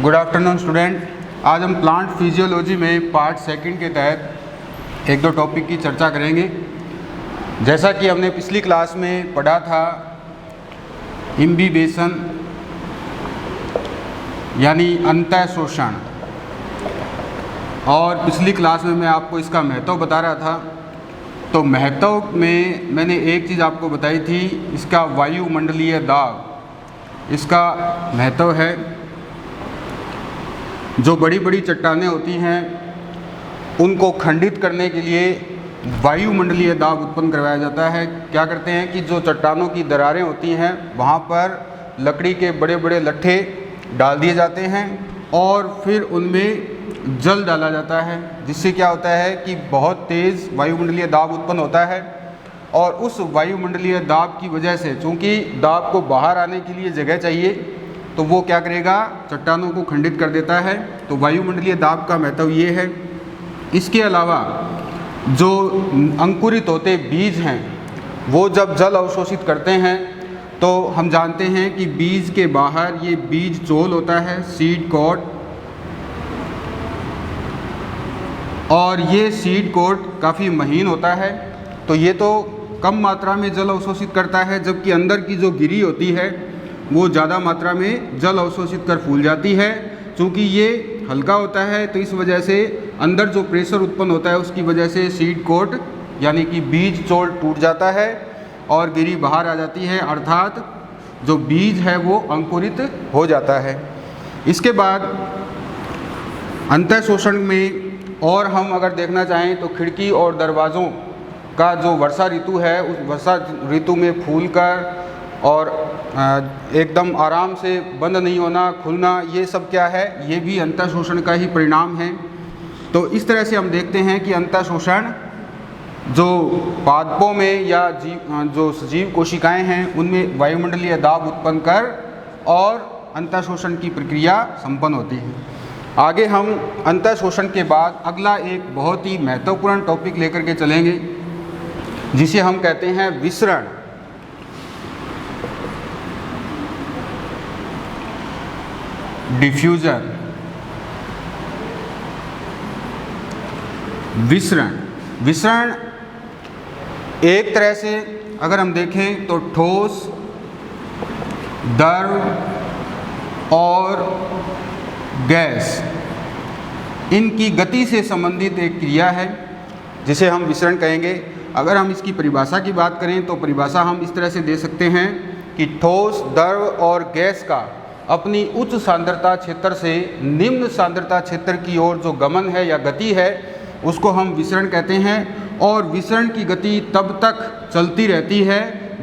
Good afternoon student. आज हम plant physiology में पार्ट सेकंड के तहत एक दो टॉपिक की चर्चा करेंगे। जैसा कि हमने पिछली क्लास में पढ़ा था, इम्बिबेशन यानी अंतः शोषण, और पिछली क्लास में मैं आपको इसका महत्व बता रहा था। तो महत्व में मैंने एक चीज़ आपको बताई थी, इसका वायुमंडलीय दाब इसका महत्व है। जो बड़ी बड़ी चट्टानें होती हैं उनको खंडित करने के लिए वायुमंडलीय दाब उत्पन्न करवाया जाता है। क्या करते हैं कि जो चट्टानों की दरारें होती हैं वहाँ पर लकड़ी के बड़े बड़े लट्ठे डाल दिए जाते हैं और फिर उनमें जल डाला जाता है, जिससे क्या होता है कि बहुत तेज़ वायुमंडलीय दाब उत्पन्न होता है। और उस वायुमंडलीय दाब की वजह से, चूँकि दाब को बाहर आने के लिए जगह चाहिए, तो वो क्या करेगा, चट्टानों को खंडित कर देता है। तो वायुमंडलीय दाब का महत्व ये है। इसके अलावा जो अंकुरित होते बीज हैं वो जब जल अवशोषित करते हैं तो हम जानते हैं कि बीज के बाहर ये बीज चोल होता है, सीड कोट, और ये सीड कोट काफ़ी महीन होता है। तो ये तो कम मात्रा में जल अवशोषित करता है, जबकि अंदर की जो गिरी होती है वो ज़्यादा मात्रा में जल अवशोषित कर फूल जाती है। चूँकि ये हल्का होता है तो इस वजह से अंदर जो प्रेशर उत्पन्न होता है उसकी वजह से सीड कोट यानी कि बीज चोल टूट जाता है और गिरी बाहर आ जाती है, अर्थात जो बीज है वो अंकुरित हो जाता है। इसके बाद अंतः शोषण में और हम अगर देखना चाहें तो खिड़की और दरवाज़ों का जो वर्षा ऋतु है, उस वर्षा ऋतु में फूल कर और एकदम आराम से बंद नहीं होना, खुलना, ये सब क्या है, ये भी अंतः शोषण का ही परिणाम है। तो इस तरह से हम देखते हैं कि अंतः शोषण जो पादपों में या जो सजीव कोशिकाएं हैं उनमें वायुमंडलीय दाब उत्पन्न कर और अंतः शोषण की प्रक्रिया संपन्न होती है। आगे हम अंतः शोषण के बाद अगला एक बहुत ही महत्वपूर्ण टॉपिक लेकर के चलेंगे, जिसे हम कहते हैं विसरण। डिफ्यूजन। विसरण एक तरह से अगर हम देखें तो ठोस, द्रव और गैस, इनकी गति से संबंधित एक क्रिया है जिसे हम विसरण कहेंगे। अगर हम इसकी परिभाषा की बात करें तो परिभाषा हम इस तरह से दे सकते हैं कि ठोस, द्रव और गैस का अपनी उच्च सांद्रता क्षेत्र से निम्न सांद्रता क्षेत्र की ओर जो गमन है या गति है उसको हम विसरण कहते हैं। और विसरण की गति तब तक चलती रहती है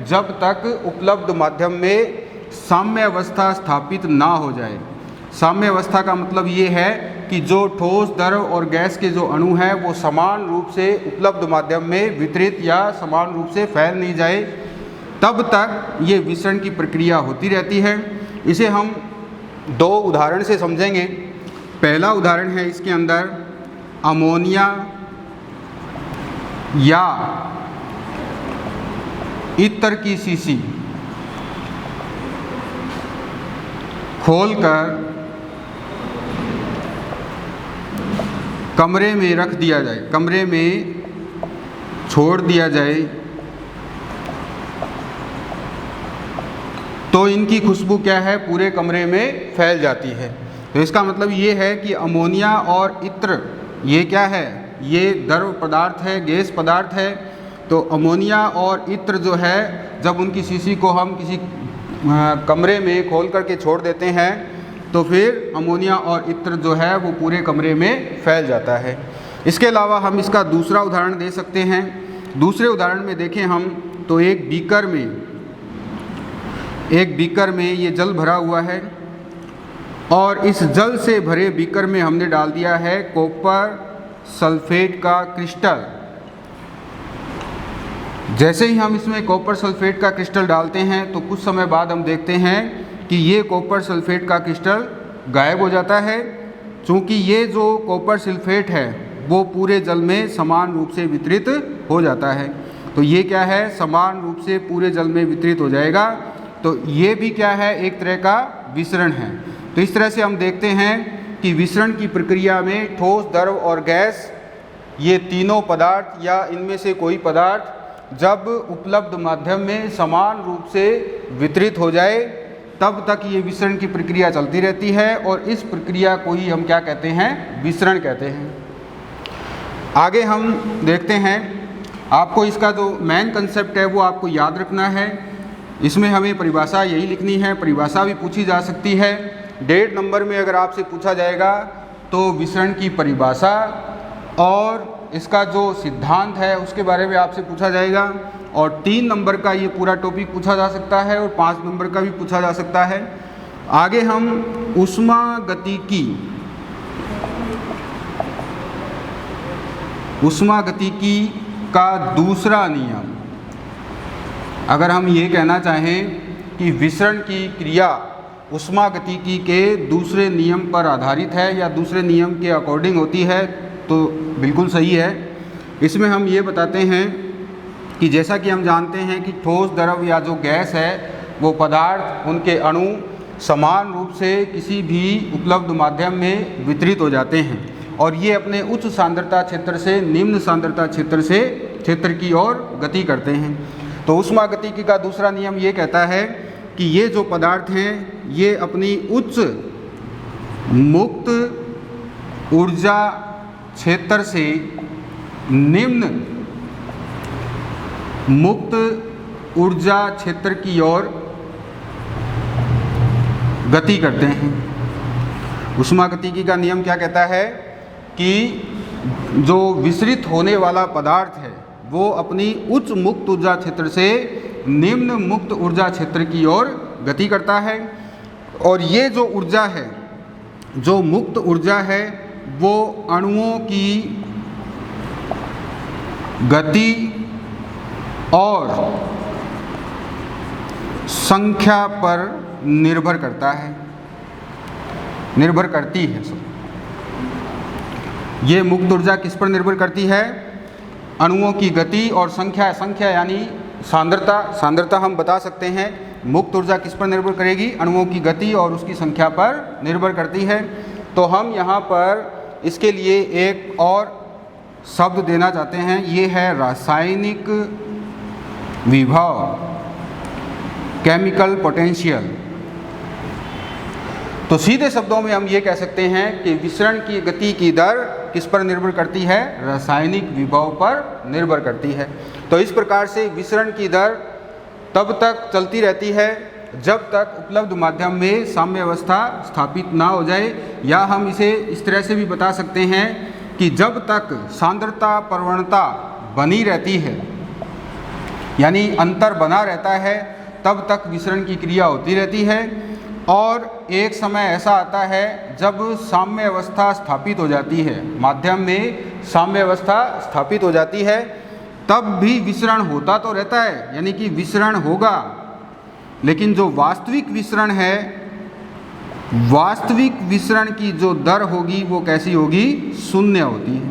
जब तक उपलब्ध माध्यम में साम्य अवस्था स्थापित ना हो जाए। साम्य अवस्था का मतलब ये है कि जो ठोस, द्रव और गैस के जो अणु हैं वो समान रूप से उपलब्ध माध्यम में वितरित या समान रूप से फैल नहीं जाए, तब तक ये विसरण की प्रक्रिया होती रहती है। इसे हम दो उदाहरण से समझेंगे। पहला उदाहरण है इसके अंदर अमोनिया या इत्र की शीशी खोलकर कमरे में रख दिया जाए, कमरे में छोड़ दिया जाए, तो इनकी खुशबू क्या है, पूरे कमरे में फैल जाती है। तो इसका मतलब ये है कि अमोनिया और इत्र ये क्या है, ये द्रव पदार्थ है, गैस पदार्थ है। तो अमोनिया और इत्र जो है, जब उनकी शीशी को हम किसी कमरे में खोल करके छोड़ देते हैं तो फिर अमोनिया और इत्र जो है वो पूरे कमरे में फैल जाता है। इसके अलावा हम इसका दूसरा उदाहरण दे सकते हैं। दूसरे उदाहरण में देखें हम तो एक बीकर में ये जल भरा हुआ है और इस जल से भरे बीकर में हमने डाल दिया है कॉपर सल्फेट का क्रिस्टल। जैसे ही हम इसमें कॉपर सल्फेट का क्रिस्टल डालते हैं तो कुछ समय बाद हम देखते हैं कि ये कॉपर सल्फेट का क्रिस्टल गायब हो जाता है, चूँकि ये जो कॉपर सल्फेट है वो पूरे जल में समान रूप से वितरित हो जाता है। तो ये क्या है, समान रूप से पूरे जल में वितरित हो जाएगा। तो ये भी क्या है, एक तरह का विसरण है। तो इस तरह से हम देखते हैं कि विसरण की प्रक्रिया में ठोस, द्रव और गैस, ये तीनों पदार्थ या इनमें से कोई पदार्थ जब उपलब्ध माध्यम में समान रूप से वितरित हो जाए तब तक ये विसरण की प्रक्रिया चलती रहती है और इस प्रक्रिया को ही हम क्या कहते हैं, विसरण कहते हैं। आगे हम देखते हैं, आपको इसका जो मेन कंसेप्ट है वो आपको याद रखना है। इसमें हमें परिभाषा यही लिखनी है, परिभाषा भी पूछी जा सकती है। 1.5 नंबर में अगर आपसे पूछा जाएगा तो विसरण की परिभाषा और इसका जो सिद्धांत है उसके बारे में आपसे पूछा जाएगा, और 3 नंबर का ये पूरा टॉपिक पूछा जा सकता है और 5 नंबर का भी पूछा जा सकता है। आगे हम ऊष्मागतिकी का दूसरा नियम, अगर हम ये कहना चाहें कि विसरण की क्रिया ऊष्मागतिकी के दूसरे नियम पर आधारित है या दूसरे नियम के अकॉर्डिंग होती है, तो बिल्कुल सही है। इसमें हम ये बताते हैं कि जैसा कि हम जानते हैं कि ठोस, द्रव या जो गैस है वो पदार्थ, उनके अणु समान रूप से किसी भी उपलब्ध माध्यम में वितरित हो जाते हैं और ये अपने उच्च सांद्रता क्षेत्र से निम्न सांद्रता क्षेत्र की ओर गति करते हैं। तो ऊष्मागतिकी का दूसरा नियम ये कहता है कि ये जो पदार्थ हैं ये अपनी उच्च मुक्त ऊर्जा क्षेत्र से निम्न मुक्त ऊर्जा क्षेत्र की ओर गति करते हैं। ऊष्मागतिकी का नियम क्या कहता है कि जो विसरित होने वाला पदार्थ है वो अपनी उच्च मुक्त ऊर्जा क्षेत्र से निम्न मुक्त ऊर्जा क्षेत्र की ओर गति करता है, और ये जो ऊर्जा है, जो मुक्त ऊर्जा है, वो अणुओं की गति और संख्या पर निर्भर करती है। ये मुक्त ऊर्जा किस पर निर्भर करती है? अणुओं की गति और संख्या यानी सांद्रता हम बता सकते हैं। मुक्त ऊर्जा किस पर निर्भर करेगी? अणुओं की गति और उसकी संख्या पर निर्भर करती है। तो हम यहाँ पर इसके लिए एक और शब्द देना चाहते हैं, ये है रासायनिक विभव, केमिकल पोटेंशियल। तो सीधे शब्दों में हम ये कह सकते हैं कि विसरण की गति की दर किस पर निर्भर करती है? रासायनिक विभव पर निर्भर करती है। तो इस प्रकार से विसरण की दर तब तक चलती रहती है जब तक उपलब्ध माध्यम में साम्य अवस्था स्थापित ना हो जाए, या हम इसे इस तरह से भी बता सकते हैं कि जब तक सांद्रता प्रवणता बनी रहती है, यानी अंतर बना रहता है, तब तक विसरण की क्रिया होती रहती है। और एक समय ऐसा आता है जब साम्य अवस्था स्थापित हो जाती है, माध्यम में साम्य अवस्था स्थापित हो जाती है, तब भी विसरण होता तो रहता है, यानी कि विसरण होगा, लेकिन जो वास्तविक विसरण है, वास्तविक विसरण की जो दर होगी वो कैसी होगी? शून्य होती है।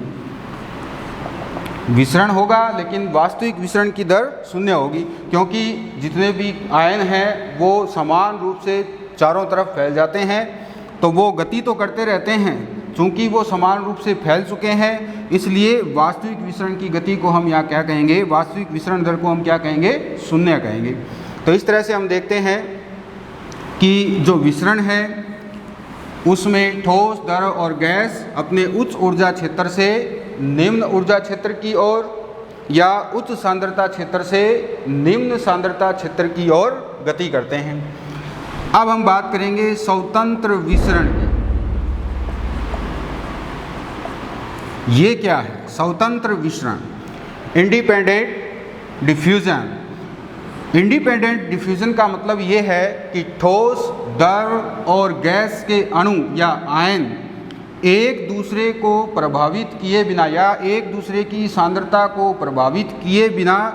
विसरण होगा लेकिन वास्तविक विसरण की दर शून्य होगी, क्योंकि जितने भी आयन हैं वो समान रूप से चारों तरफ फैल जाते हैं, तो वो गति तो करते रहते हैं, चूँकि वो समान रूप से फैल चुके हैं, इसलिए वास्तविक विसरण की गति को हम यहाँ क्या कहेंगे? वास्तविक विसरण दर को हम क्या कहेंगे? शून्य कहेंगे। तो इस तरह से हम देखते हैं कि जो विसरण है उसमें ठोस, द्रव और गैस अपने उच्च ऊर्जा क्षेत्र से निम्न ऊर्जा क्षेत्र की ओर या उच्च सांद्रता क्षेत्र से निम्न सांद्रता क्षेत्र की ओर गति करते हैं। अब हम बात करेंगे स्वतंत्र विसरण की। ये क्या है स्वतंत्र विसरण? Independent diffusion. इंडिपेंडेंट डिफ्यूजन का मतलब ये है कि ठोस, द्रव और गैस के अणु या आयन एक दूसरे को प्रभावित किए बिना या एक दूसरे की सांद्रता को प्रभावित किए बिना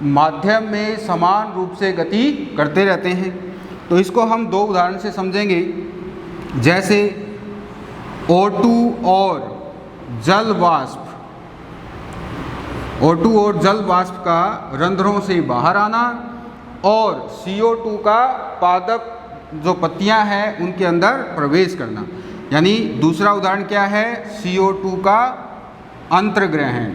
माध्यम में समान रूप से गति करते रहते हैं। तो इसको हम दो उदाहरण से समझेंगे, जैसे O2 और जल वाष्प। O2 और जल वाष्प का रंध्रों से बाहर आना और CO2 का पादप जो पत्तियां हैं उनके अंदर प्रवेश करना। यानी दूसरा उदाहरण क्या है, CO2 का अंतर्ग्रहण।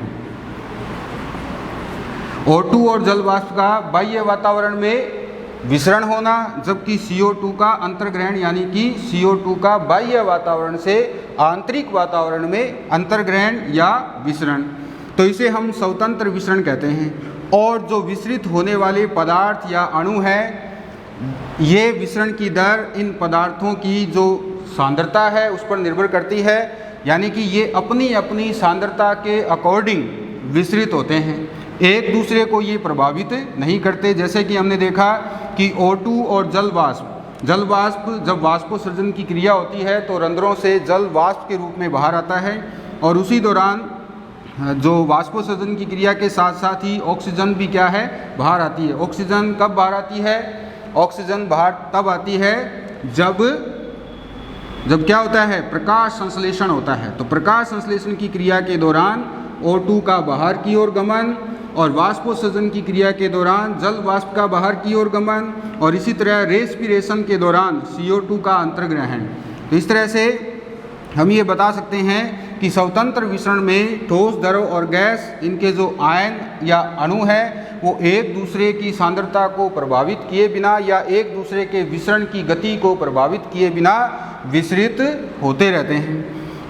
O2 और जल वाष्प का बाह्य वातावरण में विसरण होना, जबकि CO2 का अंतर्ग्रहण यानी कि CO2 का बाह्य वातावरण से आंतरिक वातावरण में अंतर्ग्रहण या विसरण, तो इसे हम स्वतंत्र विसरण कहते हैं। और जो विसरित होने वाले पदार्थ या अणु है, ये विसरण की दर इन पदार्थों की जो सांद्रता है उस पर निर्भर करती है। यानी कि ये अपनी अपनी सांद्रता के अकॉर्डिंग विसरित होते हैं, एक दूसरे को ये प्रभावित नहीं करते। जैसे कि हमने देखा कि O2 और जल वाष्प जब वाष्पोत्सर्जन की क्रिया होती है तो रंध्रों से जल वाष्प के रूप में बाहर आता है, और उसी दौरान जो वाष्पोत्सर्जन की क्रिया के साथ साथ ही ऑक्सीजन भी क्या है, बाहर आती है। ऑक्सीजन कब बाहर आती है, ऑक्सीजन बाहर तब आती है जब क्या होता है, प्रकाश संश्लेषण होता है। तो प्रकाश संश्लेषण की क्रिया के दौरान O2 का बाहर की ओर गमन, और वाष्पोत्सर्जन की क्रिया के दौरान जल वाष्प का बाहर की ओर गमन, और इसी तरह रेस्पिरेशन के दौरान CO2 का अंतर्ग्रहण। तो इस तरह से हम ये बता सकते हैं कि स्वतंत्र विसरण में ठोस, द्रव और गैस, इनके जो आयन या अणु है वो एक दूसरे की सांद्रता को प्रभावित किए बिना या एक दूसरे के विसरण की गति को प्रभावित किए बिना विसरित होते रहते हैं।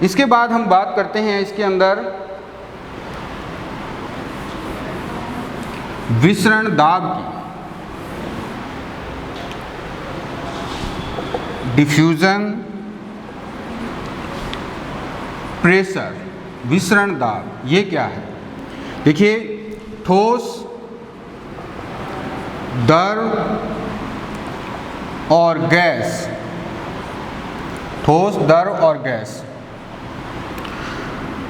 इसके बाद हम बात करते हैं इसके अंदर विसरण दाब की। डिफ्यूजन प्रेशर, विसरण दाब, ये क्या है? देखिए, ठोस, द्रव और गैस, ठोस, द्रव और गैस।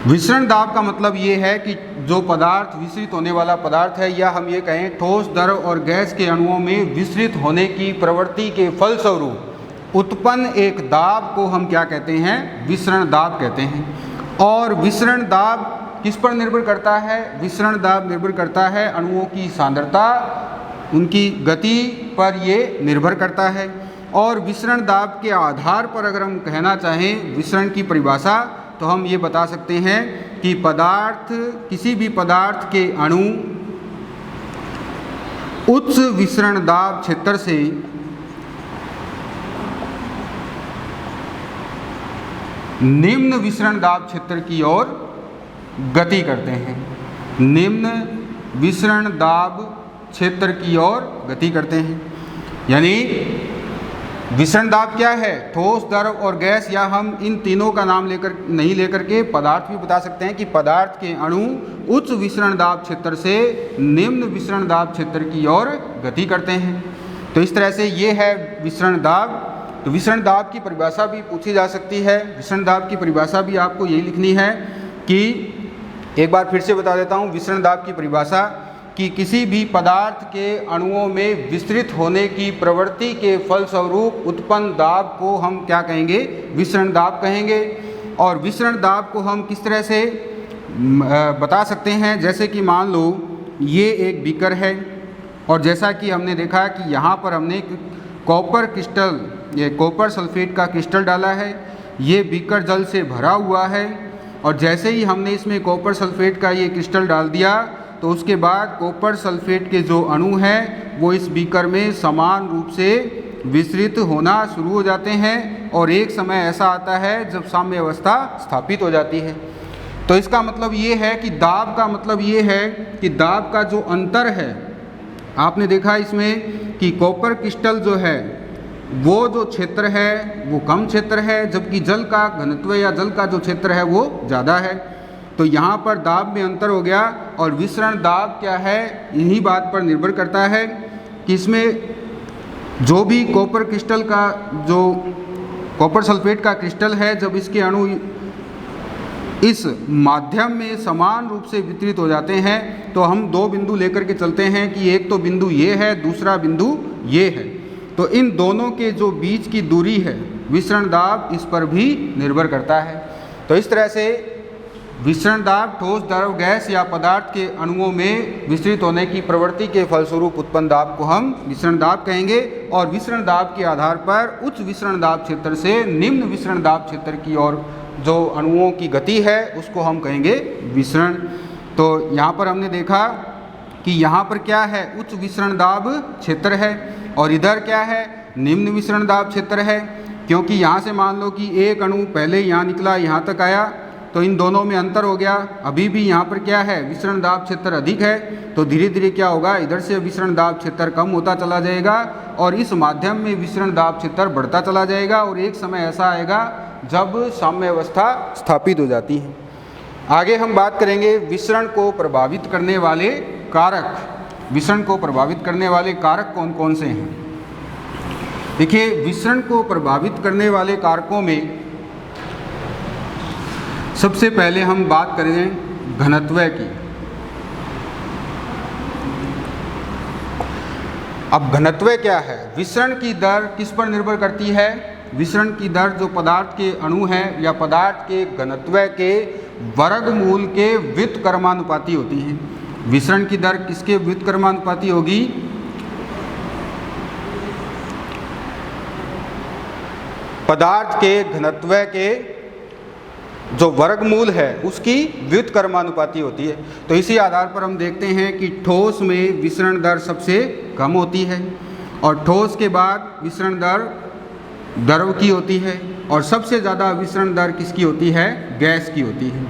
विसरण दाब का मतलब ये है कि जो पदार्थ विसरित होने वाला पदार्थ है, या हम ये कहें ठोस, द्रव और गैस के अणुओं में विसरित होने की प्रवृत्ति के फलस्वरूप उत्पन्न एक दाब को हम क्या कहते हैं, विसरण दाब कहते हैं। और विसरण दाब किस पर निर्भर करता है? विसरण दाब निर्भर करता है अणुओं की सांद्रता, उनकी गति पर ये निर्भर करता है। और विसरण दाब के आधार पर अगर हम कहना चाहें विसरण की परिभाषा, तो हम ये बता सकते हैं कि पदार्थ, किसी भी पदार्थ के अणु उच्च विसरण दाब क्षेत्र से निम्न विसरण दाब क्षेत्र की ओर गति करते हैं। निम्न विसरण दाब क्षेत्र की ओर गति करते हैं। यानी विसरण दाब क्या है? ठोस, द्रव और गैस, या हम इन तीनों का नाम नहीं लेकर के पदार्थ भी बता सकते हैं कि पदार्थ के अणु उच्च विसरण दाब क्षेत्र से निम्न विसरण दाब क्षेत्र की ओर गति करते हैं। तो इस तरह से ये है विसरण दाब। तो विसरण दाब की परिभाषा भी पूछी जा सकती है। विसरण दाब की परिभाषा भी आपको यही लिखनी है कि, एक बार फिर से बता देता हूँ विसरण दाब की परिभाषा, कि किसी भी पदार्थ के अणुओं में विस्तृत होने की प्रवृत्ति के फलस्वरूप उत्पन्न दाब को हम क्या कहेंगे? विसरण दाब कहेंगे। और विसरण दाब को हम किस तरह से बता सकते हैं? जैसे कि मान लो ये एक बीकर है, और जैसा कि हमने देखा कि यहाँ पर हमने कॉपर क्रिस्टल, ये कॉपर सल्फेट का क्रिस्टल डाला है। ये बीकर जल से भरा हुआ है, और जैसे ही हमने इसमें कॉपर सल्फेट का ये क्रिस्टल डाल दिया, तो उसके बाद कॉपर सल्फेट के जो अणु हैं वो इस बीकर में समान रूप से विसरित होना शुरू हो जाते हैं, और एक समय ऐसा आता है जब साम्य अवस्था स्थापित हो जाती है। तो इसका मतलब ये है कि दाब का मतलब ये है कि दाब का जो अंतर है, आपने देखा इसमें कि कॉपर क्रिस्टल जो है वो जो क्षेत्र है वो कम क्षेत्र है, जबकि जल का घनत्व या जल का जो क्षेत्र है वो ज़्यादा है। तो यहाँ पर दाब में अंतर हो गया। और विसरण दाब क्या है? इन्हीं बात पर निर्भर करता है कि इसमें जो भी कॉपर क्रिस्टल का, जो कॉपर सल्फेट का क्रिस्टल है, जब इसके अणु इस माध्यम में समान रूप से वितरित हो जाते हैं, तो हम दो बिंदु लेकर के चलते हैं कि एक तो बिंदु ये है, दूसरा बिंदु ये है। तो इन दोनों के जो बीच की दूरी है, विसरण दाब इस पर भी निर्भर करता है। तो इस तरह से विसरण दाब ठोस, द्रव, गैस या पदार्थ के अणुओं में विस्तृत होने की प्रवृत्ति के फलस्वरूप उत्पन्न दाब को हम विसरण दाब कहेंगे। और विसरण दाब के आधार पर उच्च विसरण दाब क्षेत्र से निम्न विसरण दाब क्षेत्र की ओर जो अणुओं की गति है उसको हम कहेंगे विसरण। तो यहाँ पर हमने देखा कि यहाँ पर क्या है, उच्च विसरण दाब क्षेत्र है और इधर क्या है, निम्न विसरण दाब क्षेत्र है। क्योंकि यहाँ से मान लो कि एक अणु पहले यहाँ निकला, यहाँ तक आया, तो इन दोनों में अंतर हो गया। अभी भी यहाँ पर क्या है, विसरण दाब क्षेत्र अधिक है, तो धीरे धीरे क्या होगा, इधर से विसरण दाब क्षेत्र कम होता चला जाएगा और इस माध्यम में विसरण दाब क्षेत्र बढ़ता चला जाएगा और एक समय ऐसा आएगा जब साम्य अवस्था स्थापित हो जाती है। आगे हम बात करेंगे विसरण को प्रभावित करने वाले कारक। विसरण को प्रभावित करने वाले कारक कौन कौन से हैं? देखिए, विसरण को प्रभावित करने वाले कारकों में सबसे पहले हम बात करें घनत्व की। अब घनत्व क्या है? विसरण की दर किस पर निर्भर करती है? विसरण की दर जो पदार्थ के अणु हैं या पदार्थ के घनत्व के वर्गमूल के व्युत्क्रमानुपाती होती है। विसरण की दर किसके व्युत्क्रमानुपाती होगी? पदार्थ के घनत्व के जो वर्गमूल है उसकी व्युत्क्रमानुपाती होती है। तो इसी आधार पर हम देखते हैं कि ठोस में विसरण दर सबसे कम होती है और ठोस के बाद विसरण दर द्रव की होती है और सबसे ज़्यादा विसरण दर किसकी होती है? गैस की होती है।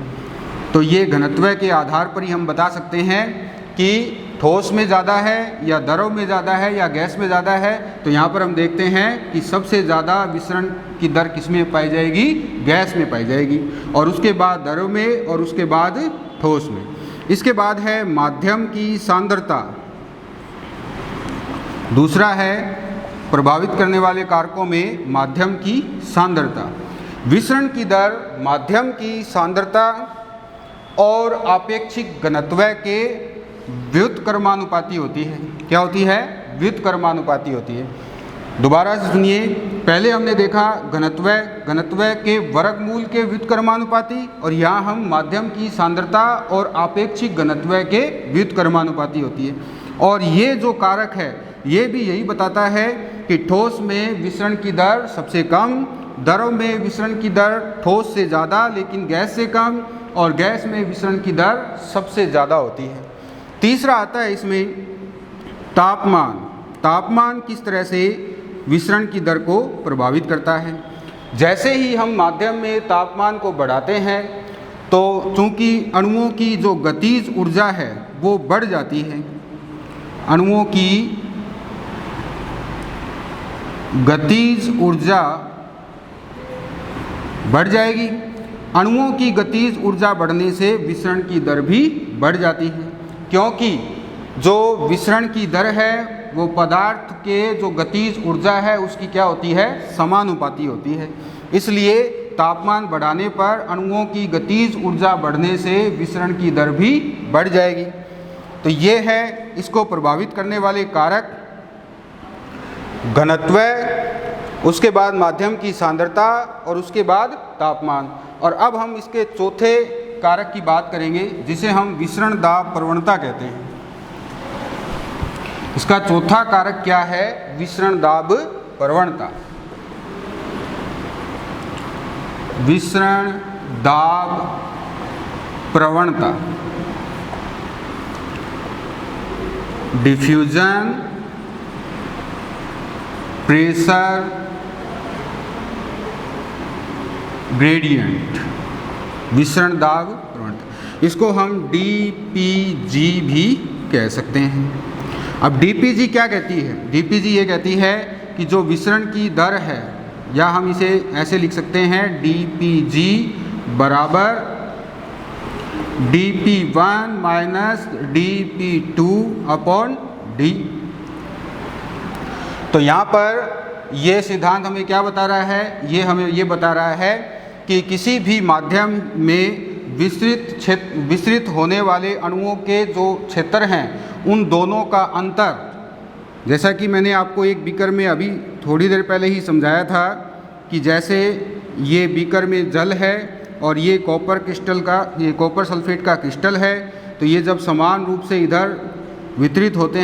तो ये घनत्व के आधार पर ही हम बता सकते हैं कि ठोस में ज़्यादा है या द्रव में ज़्यादा है या गैस में ज़्यादा है। तो यहाँ पर हम देखते हैं कि सबसे ज़्यादा विसरण की दर किस में पाई जाएगी? गैस में पाई जाएगी और उसके बाद द्रव में और उसके बाद ठोस में। इसके बाद है माध्यम की सांद्रता। दूसरा है प्रभावित करने वाले कारकों में माध्यम की सांद्रता। विसरण की दर माध्यम की सांद्रता और आपेक्षिक घनत्व के व्युत्क्रमानुपाती होती है। क्या होती है? व्युत्क्रमानुपाती होती है। दोबारा से सुनिए, पहले हमने देखा घनत्व के वर्गमूल के व्युत्क्रमानुपाती और यहाँ हम माध्यम की सांद्रता और आपेक्षिक घनत्व के व्युत्क्रमानुपाती होती है। और ये जो कारक है ये भी यही बताता है कि ठोस में विसरण की दर सबसे कम, द्रव में विसरण की दर ठोस से ज़्यादा लेकिन गैस से कम और गैस में विसरण की दर सबसे ज़्यादा होती है। तीसरा आता है इसमें तापमान। तापमान किस तरह से विसरण की दर को प्रभावित करता है? जैसे ही हम माध्यम में तापमान को बढ़ाते हैं तो चूँकि अणुओं की जो गतिज ऊर्जा है वो बढ़ जाती है। अणुओं की गतिज ऊर्जा बढ़ जाएगी। अणुओं की गतिज ऊर्जा बढ़ने से विसरण की दर भी बढ़ जाती है, क्योंकि जो विसरण की दर है वो पदार्थ के जो गतिज ऊर्जा है उसकी क्या होती है? समानुपाती होती है। इसलिए तापमान बढ़ाने पर अणुओं की गतिज ऊर्जा बढ़ने से विसरण की दर भी बढ़ जाएगी। तो ये है इसको प्रभावित करने वाले कारक, घनत्व, उसके बाद माध्यम की सांद्रता और उसके बाद तापमान। और अब हम इसके चौथे कारक की बात करेंगे जिसे हम विसरण दाब प्रवणता कहते हैं। इसका चौथा कारक क्या है? विसरण दाब प्रवणता। विसरण दाब प्रवणता, डिफ्यूजन प्रेशर ग्रेडियंट, विसरण दाब प्रवणता। इसको हम DPG भी कह सकते हैं। अब DPG क्या कहती है? DPG ये कहती है कि जो विसरण की दर है, या हम इसे ऐसे लिख सकते हैं DPG बराबर dP1 minus dP2 upon D। तो यहाँ पर ये सिद्धांत हमें क्या बता रहा है? ये हमें ये बता रहा है कि किसी भी माध्यम में विस्तृत होने वाले अणुओं के जो क्षेत्र हैं उन दोनों का अंतर, जैसा कि मैंने आपको एक बीकर में अभी थोड़ी देर पहले ही समझाया था कि जैसे ये बीकर में जल है और ये कॉपर सल्फेट का क्रिस्टल है। तो ये जब समान रूप से इधर वितरित होते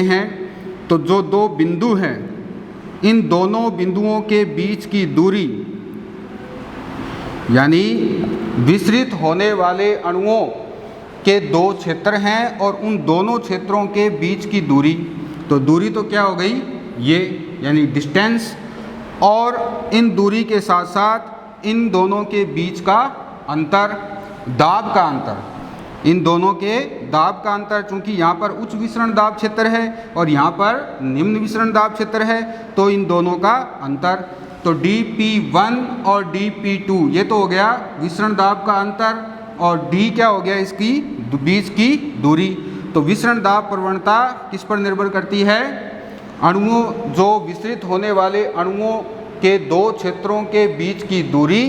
हैं तो जो दो बिंदु हैं, इन दोनों बिंदुओं के बीच की दूरी, यानी विसरित होने वाले अणुओं के दो क्षेत्र हैं और उन दोनों क्षेत्रों के बीच की दूरी, तो दूरी तो क्या हो गई ये, यानी डिस्टेंस, और इन दूरी के साथ साथ इन दोनों के बीच का अंतर, दाब का अंतर, इन दोनों के दाब का अंतर, चूंकि यहाँ पर उच्च विसरण दाब क्षेत्र है और यहाँ पर निम्न विसरण दाब क्षेत्र है, तो इन दोनों का अंतर, तो dP1 और dP2 ये तो हो गया विसरण दाब का अंतर, और d क्या हो गया, इसकी बीच की दूरी। तो विसरण दाब प्रवणता किस पर निर्भर करती है, अणुओं, जो विसरित होने वाले अणुओं के दो क्षेत्रों के बीच की दूरी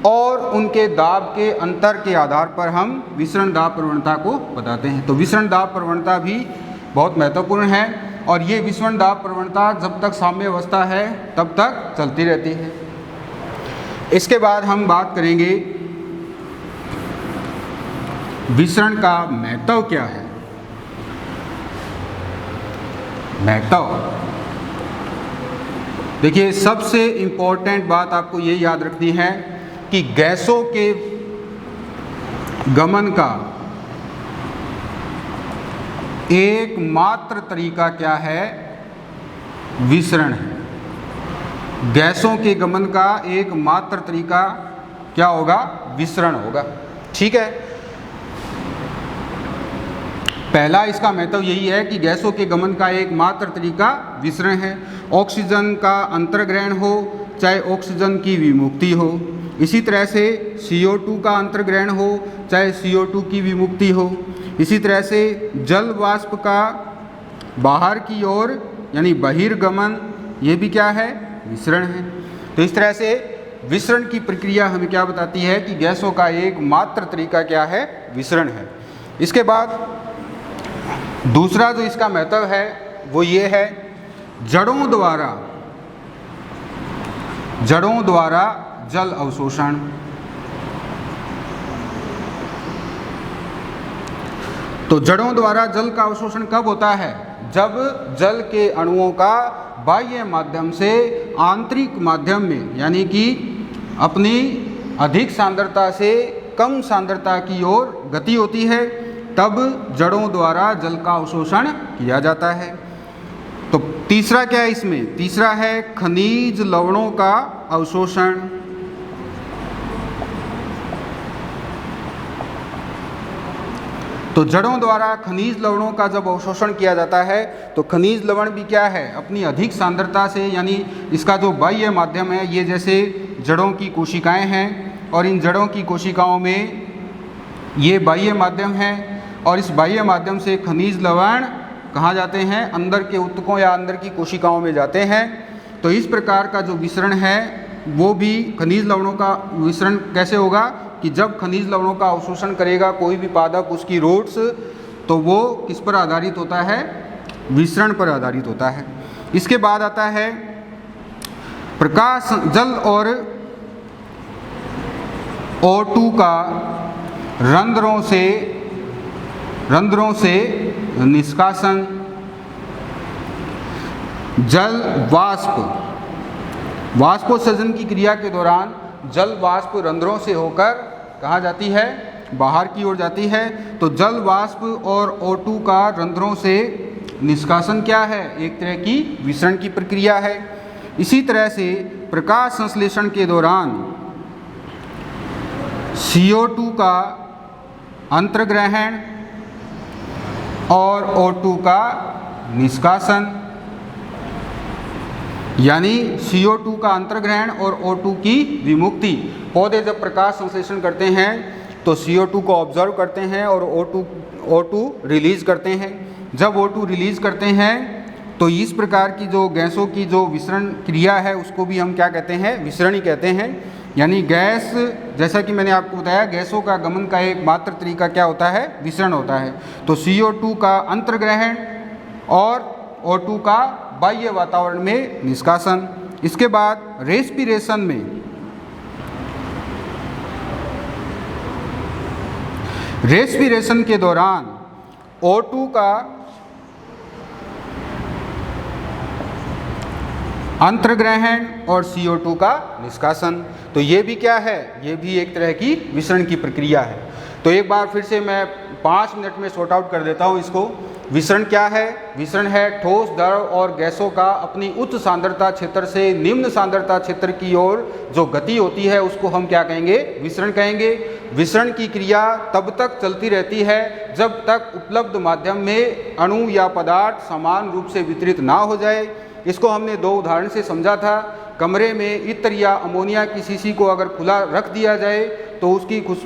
और उनके दाब के अंतर के आधार पर हम विसरण दाब प्रवणता को बताते हैं। तो विसरण दाब प्रवणता भी बहुत महत्वपूर्ण है, और ये विसरण दाब प्रवणता जब तक साम्य अवस्था है तब तक चलती रहती है। इसके बाद हम बात करेंगे विसरण का महत्व क्या है। महत्व, देखिए सबसे इम्पोर्टेंट बात आपको ये याद रखनी है कि गैसों के गमन का एकमात्र तरीका क्या है, विसरण है। गैसों के गमन का एकमात्र तरीका क्या होगा, विसरण होगा। ठीक है, पहला इसका महत्व यही है कि गैसों के गमन का एकमात्र तरीका विसरण है। ऑक्सीजन का अंतर्ग्रहण हो चाहे ऑक्सीजन की विमुक्ति हो, इसी तरह से CO2 का अंतर्ग्रहण हो चाहे CO2 की विमुक्ति हो, इसी तरह से जल वाष्प का बाहर की ओर यानी बहिर्गमन, ये भी क्या है, विसरण है। तो इस तरह से विसरण की प्रक्रिया हमें क्या बताती है कि गैसों का एकमात्र तरीका क्या है, विसरण है। इसके बाद दूसरा जो इसका महत्व है वो ये है, जड़ों द्वारा जल अवशोषण। तो जड़ों द्वारा जल का अवशोषण कब होता है, जब जल के अणुओं का बाह्य माध्यम से आंतरिक माध्यम में, यानी कि अपनी अधिक सांद्रता से कम सांद्रता की ओर गति होती है, तब जड़ों द्वारा जल का अवशोषण किया जाता है। तो तीसरा क्या है इसमें, तीसरा है खनिज लवणों का अवशोषण। तो जड़ों द्वारा खनिज लवणों का जब अवशोषण किया जाता है तो खनिज लवण भी क्या है, अपनी अधिक सांद्रता से, यानी इसका जो बाह्य माध्यम है, ये जैसे जड़ों की कोशिकाएं हैं और इन जड़ों की कोशिकाओं में ये बाह्य माध्यम है, और इस बाह्य माध्यम से खनिज लवण कहाँ जाते हैं, अंदर के ऊतकों या अंदर की कोशिकाओं में जाते हैं। तो इस प्रकार का जो विसरण है वो भी, खनिज लवणों का विसरण कैसे होगा कि जब खनिज लवणों का अवशोषण करेगा कोई भी पादप, उसकी रूट्स, तो वो किस पर आधारित होता है, विसरण पर आधारित होता है। इसके बाद आता है प्रकाश, जल और O2 का रंध्रों से निष्कासन। जल वाष्पोत्सर्जन की क्रिया के दौरान जल वाष्प रंध्रों से होकर कहाँ जाती है, बाहर की ओर जाती है। तो जल वाष्प और O2 का रंध्रों से निष्कासन क्या है, एक तरह की विसरण की प्रक्रिया है। इसी तरह से प्रकाश संश्लेषण के दौरान CO2 का अंतर्ग्रहण और O2 का निष्कासन, यानी CO2 का अंतर्ग्रहण और O2 की विमुक्ति। पौधे जब प्रकाश संश्लेषण करते हैं तो CO2 को ऑब्जर्व करते हैं और O2 रिलीज करते हैं। जब O2 रिलीज करते हैं तो इस प्रकार की जो गैसों की जो विसरण क्रिया है उसको भी हम क्या कहते हैं, विसरण ही कहते हैं। यानी गैस, जैसा कि मैंने आपको बताया, गैसों का गमन का एक मात्र तरीका क्या होता है, विसरण होता है। तो CO2 का अंतर्ग्रहण और O2 का बाह्य वातावरण में निष्कासन। इसके बाद रेस्पिरेशन में रेस्पिरेशन के दौरान O2 का अंतर्ग्रहण और CO2 का निष्कासन। तो ये भी क्या है, ये भी एक तरह की विसरण की प्रक्रिया है। तो एक बार फिर से मैं 5 मिनट में सॉर्ट आउट कर देता हूँ इसको। विसरण क्या है? विसरण है ठोस, द्रव और गैसों का अपनी उच्च सांद्रता क्षेत्र से निम्न सांद्रता क्षेत्र की ओर जो गति होती है उसको हम क्या कहेंगे? विसरण कहेंगे। विसरण की क्रिया तब तक चलती रहती है जब तक उपलब्ध माध्यम में अणु या पदार्थ समान रूप से वितरित ना हो जाए। इसको हमने 2 उदाहरण से समझा था। कमरे में इत्र या अमोनिया की शीशी को अगर खुला रख दिया जाए तो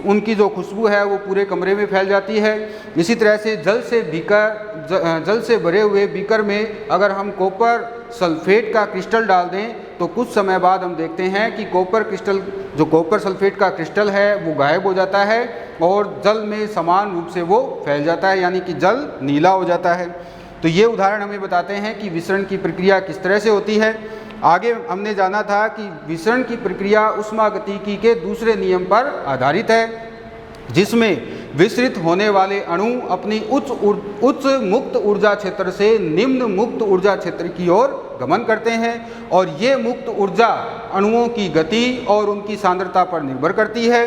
उनकी जो खुशबू है वो पूरे कमरे में फैल जाती है। इसी तरह से जल से भरे हुए बीकर में अगर हम कॉपर सल्फेट का क्रिस्टल डाल दें तो कुछ समय बाद हम देखते हैं कि कॉपर सल्फेट का क्रिस्टल है वो गायब हो जाता है और जल में समान रूप से वो फैल जाता है, यानी कि जल नीला हो जाता है। तो ये उदाहरण हमें बताते हैं कि विसरण की प्रक्रिया किस तरह से होती है। आगे हमने जाना था कि विसरण की प्रक्रिया ऊष्मागतिकी के दूसरे नियम पर आधारित है, जिसमें विसरित होने वाले अणु अपनी उच्च मुक्त ऊर्जा क्षेत्र से निम्न मुक्त ऊर्जा क्षेत्र की ओर गमन करते हैं और ये मुक्त ऊर्जा अणुओं की गति और उनकी सांद्रता पर निर्भर करती है।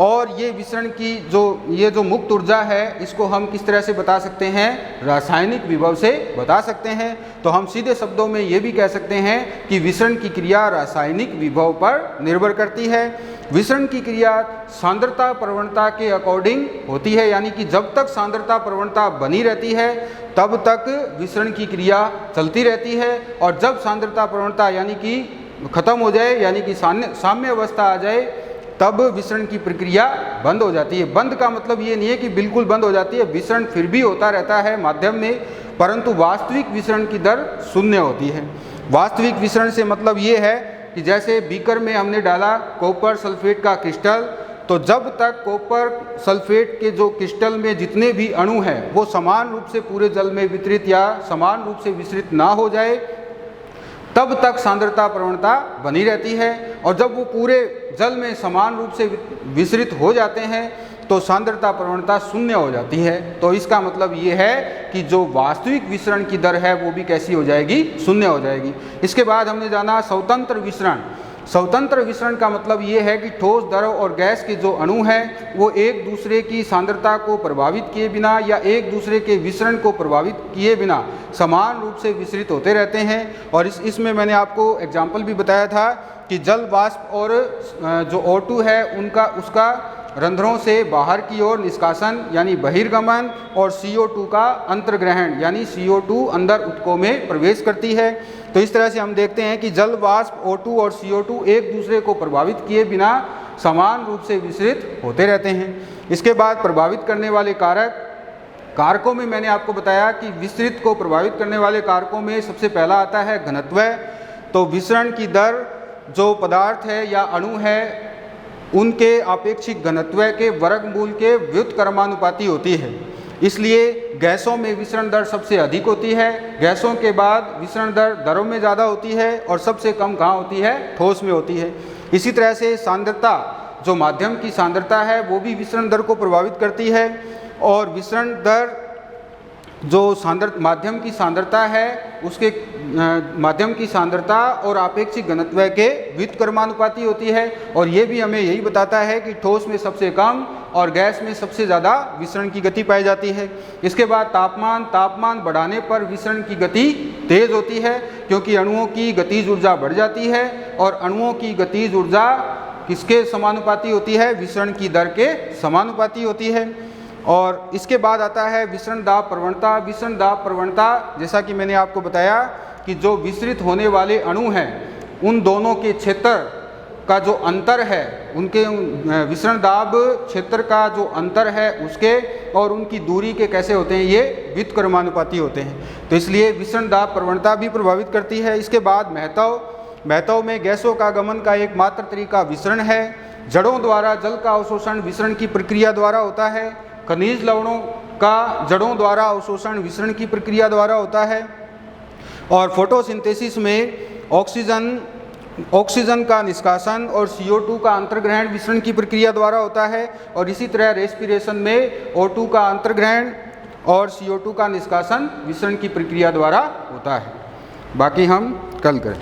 और ये विसरण की जो मुक्त ऊर्जा है इसको हम किस तरह से बता सकते हैं? रासायनिक विभव से बता सकते हैं। तो हम सीधे शब्दों में ये भी कह सकते हैं कि विसरण की क्रिया रासायनिक विभव पर निर्भर करती है। विसरण की क्रिया सांद्रता प्रवणता के अकॉर्डिंग होती है, यानी कि जब तक सांद्रता प्रवणता बनी रहती है तब तक विसरण की क्रिया चलती रहती है, और जब सांद्रता प्रवणता यानी कि खत्म हो जाए, यानी कि साम्य अवस्था आ जाए, तब विसरण की प्रक्रिया बंद हो जाती है। बंद का मतलब ये नहीं है कि बिल्कुल बंद हो जाती है, विसरण फिर भी होता रहता है माध्यम में, परंतु वास्तविक विसरण की दर शून्य होती है। वास्तविक विसरण से मतलब ये है कि जैसे बीकर में हमने डाला कॉपर सल्फेट का क्रिस्टल, तो जब तक कॉपर सल्फेट के जो क्रिस्टल में जितने भी अणु हैं वो समान रूप से पूरे जल में वितरित या समान रूप से विसरित ना हो जाए तब तक सांद्रता प्रवणता बनी रहती है, और जब वो पूरे जल में समान रूप से विसरित हो जाते हैं तो सांद्रता प्रवणता शून्य हो जाती है। तो इसका मतलब ये है कि जो वास्तविक विसरण की दर है वो भी कैसी हो जाएगी? शून्य हो जाएगी। इसके बाद हमने जाना स्वतंत्र विसरण। स्वतंत्र विसरण का मतलब ये है कि ठोस, द्रव और गैस के जो अणु हैं वो एक दूसरे की सांद्रता को प्रभावित किए बिना या एक दूसरे के विसरण को प्रभावित किए बिना समान रूप से विसरित होते रहते हैं। और इसमें मैंने आपको एग्जाम्पल भी बताया था कि जल वाष्प और जो O2 है उसका रंध्रों से बाहर की ओर निष्कासन यानी बहिर्गमन, और CO2 का अंतर्ग्रहण यानी CO2 अंदर ऊतकों में प्रवेश करती है। तो इस तरह से हम देखते हैं कि जल वाष्प, O2 और CO2 एक दूसरे को प्रभावित किए बिना समान रूप से विसरित होते रहते हैं। इसके बाद प्रभावित करने वाले कारकों में मैंने आपको बताया कि विसरित को प्रभावित करने वाले कारकों में सबसे पहला आता है घनत्व। तो विसरण की दर जो पदार्थ है या अणु है उनके आपेक्षिक घनत्व के वर्गमूल के व्युत्क्रमानुपाती होती है, इसलिए गैसों में विसरण दर सबसे अधिक होती है। गैसों के बाद विसरण दर द्रव में ज़्यादा होती है और सबसे कम कहाँ होती है? ठोस में होती है। इसी तरह से सांद्रता, जो माध्यम की सांद्रता है वो भी विसरण दर को प्रभावित करती है, और विसरण दर जो माध्यम की सांद्रता है उसके माध्यम की सांद्रता और आपेक्षिक घनत्व के व्युत्क्रमानुपाती होती है। और ये भी हमें यही बताता है कि ठोस में सबसे कम और गैस में सबसे ज़्यादा विसरण की गति पाई जाती है। इसके बाद तापमान बढ़ाने पर विसरण की गति तेज़ होती है, क्योंकि अणुओं की गतिज ऊर्जा बढ़ जाती है, और अणुओं की गतिज ऊर्जा किसके समानुपाती होती है? विसरण की दर के समानुपाती होती है। और इसके बाद आता है विसरण दाब प्रवणता। विसरण दाब प्रवणता, जैसा कि मैंने आपको बताया कि जो विसरित होने वाले अणु हैं उन दोनों के क्षेत्र का जो अंतर है, उनके विसरण दाब क्षेत्र का जो अंतर है उसके और उनकी दूरी के कैसे होते हैं? ये व्युत्क्रमानुपाती होते हैं। तो इसलिए विसरण दाब प्रवणता भी प्रभावित करती है। इसके बाद महत्व में गैसों का गमन का एकमात्र तरीका विसरण है। जड़ों द्वारा जल का अवशोषण विसरण की प्रक्रिया द्वारा होता है। खनिज लवणों का जड़ों द्वारा अवशोषण विसरण की प्रक्रिया द्वारा होता है। और फोटोसिंथेसिस में ऑक्सीजन ऑक्सीजन का निष्कासन और CO2 का अंतर्ग्रहण विसरण की प्रक्रिया द्वारा होता है, और इसी तरह रेस्पिरेशन में O2 का अंतर्ग्रहण और CO2 का निष्कासन विसरण की प्रक्रिया द्वारा होता है। बाकी हम कल करें।